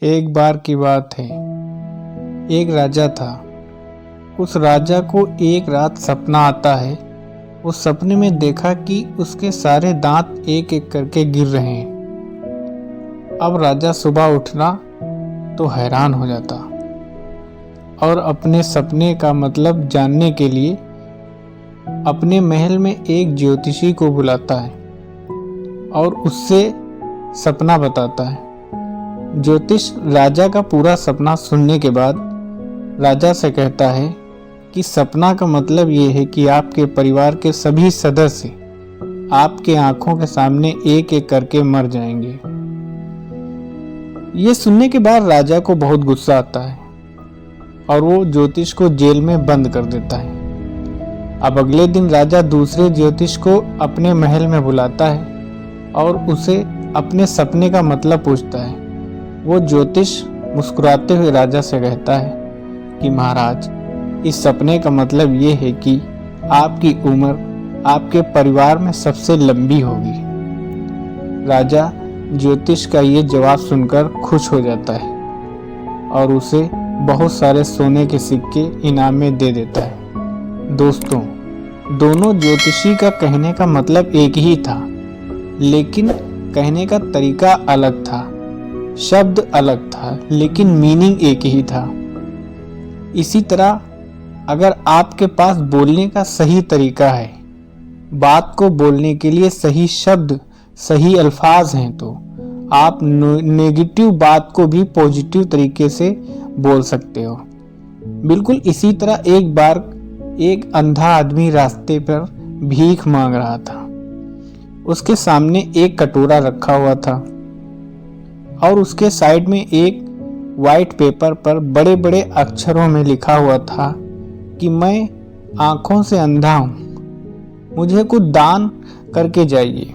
एक बार की बात है। एक राजा था। उस राजा को एक रात सपना आता है। उस सपने में देखा कि उसके सारे दांत एक एक करके गिर रहे हैं। अब राजा सुबह उठना तो हैरान हो जाता और अपने सपने का मतलब जानने के लिए अपने महल में एक ज्योतिषी को बुलाता है और उससे सपना बताता है। ज्योतिष राजा का पूरा सपना सुनने के बाद राजा से कहता है कि सपना का मतलब ये है कि आपके परिवार के सभी सदस्य आपके आंखों के सामने एक एक करके मर जाएंगे। ये सुनने के बाद राजा को बहुत गुस्सा आता है और वो ज्योतिष को जेल में बंद कर देता है। अब अगले दिन राजा दूसरे ज्योतिष को अपने महल में बुलाता है और उसे अपने सपने का मतलब पूछता है। वो ज्योतिष मुस्कुराते हुए राजा से कहता है कि महाराज, इस सपने का मतलब ये है कि आपकी उम्र आपके परिवार में सबसे लंबी होगी। राजा ज्योतिष का ये जवाब सुनकर खुश हो जाता है और उसे बहुत सारे सोने के सिक्के इनाम में दे देता है। दोस्तों, दोनों ज्योतिषी का कहने का मतलब एक ही था, लेकिन कहने का तरीका अलग था। शब्द अलग था, लेकिन मीनिंग एक ही था। इसी तरह अगर आपके पास बोलने का सही तरीका है, बात को बोलने के लिए सही शब्द, सही अल्फाज हैं, तो आप नेगेटिव बात को भी पॉजिटिव तरीके से बोल सकते हो। बिल्कुल इसी तरह एक बार एक अंधा आदमी रास्ते पर भीख मांग रहा था। उसके सामने एक कटोरा रखा हुआ था और उसके साइड में एक वाइट पेपर पर बड़े बड़े अक्षरों में लिखा हुआ था कि मैं आंखों से अंधा हूं, मुझे कुछ दान करके जाइए।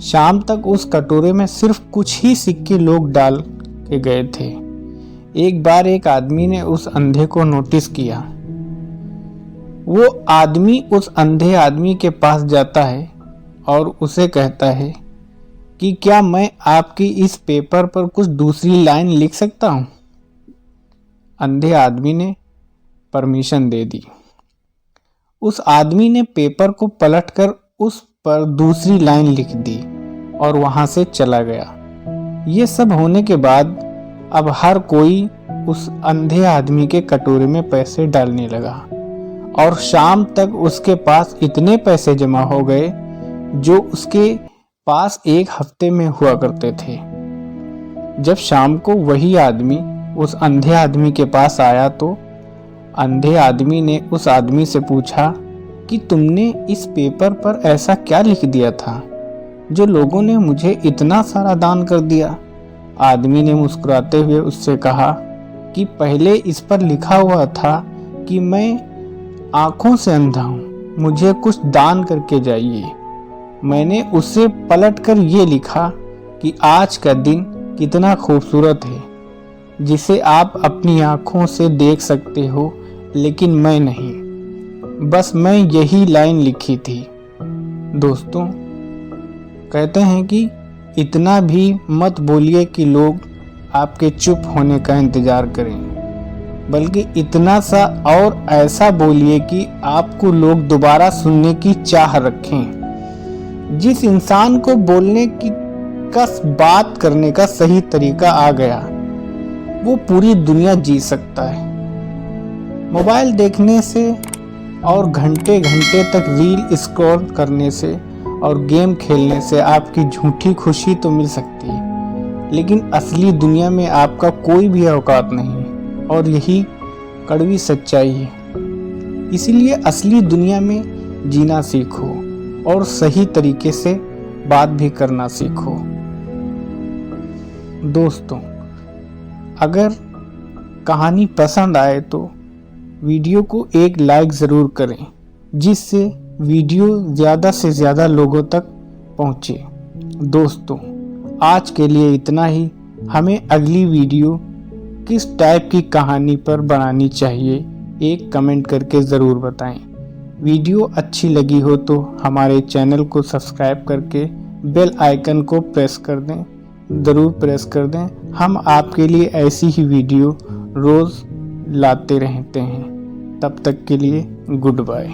शाम तक उस कटोरे में सिर्फ कुछ ही सिक्के लोग डाल के गए थे। एक बार एक आदमी ने उस अंधे को नोटिस किया। वो आदमी उस अंधे आदमी के पास जाता है और उसे कहता है कि क्या मैं आपकी इस पेपर पर कुछ दूसरी लाइन लिख सकता हूं? अंधे आदमी ने परमिशन दे दी। उस आदमी ने पेपर को पलटकर उस पर दूसरी लाइन लिख दी और वहां से चला गया। ये सब होने के बाद अब हर कोई उस अंधे आदमी के कटोरे में पैसे डालने लगा और शाम तक उसके पास इतने पैसे जमा हो गए जो उसके पास एक हफ्ते में हुआ करते थे। जब शाम को वही आदमी उस अंधे आदमी के पास आया तो अंधे आदमी ने उस आदमी से पूछा कि तुमने इस पेपर पर ऐसा क्या लिख दिया था जो लोगों ने मुझे इतना सारा दान कर दिया? आदमी ने मुस्कुराते हुए उससे कहा कि पहले इस पर लिखा हुआ था कि मैं आंखों से अंधा हूं, मुझे कुछ दान करके जाइए। मैंने उसे पलटकर ये लिखा कि आज का दिन कितना खूबसूरत है, जिसे आप अपनी आंखों से देख सकते हो, लेकिन मैं नहीं। बस मैं यही लाइन लिखी थी। दोस्तों, कहते हैं कि इतना भी मत बोलिए कि लोग आपके चुप होने का इंतजार करें, बल्कि इतना सा और ऐसा बोलिए कि आपको लोग दोबारा सुनने की चाह रखें। जिस इंसान को बोलने की बात करने का सही तरीका आ गया, वो पूरी दुनिया जी सकता है। मोबाइल देखने से और घंटे घंटे तक रील स्क्रॉल करने से और गेम खेलने से आपकी झूठी खुशी तो मिल सकती है, लेकिन असली दुनिया में आपका कोई भी औकात नहीं, और यही कड़वी सच्चाई है। इसीलिए असली दुनिया में जीना सीखो और सही तरीके से बात भी करना सीखो। दोस्तों, अगर कहानी पसंद आए तो वीडियो को एक लाइक ज़रूर करें, जिससे वीडियो ज़्यादा से ज़्यादा लोगों तक पहुँचे। दोस्तों, आज के लिए इतना ही। हमें अगली वीडियो किस टाइप की कहानी पर बनानी चाहिए, एक कमेंट करके ज़रूर बताएं। वीडियो अच्छी लगी हो तो हमारे चैनल को सब्सक्राइब करके बेल आइकन को प्रेस कर दें, ज़रूर प्रेस कर दें, हम आपके लिए ऐसी ही वीडियो रोज़ लाते रहते हैं। तब तक के लिए गुड बाय।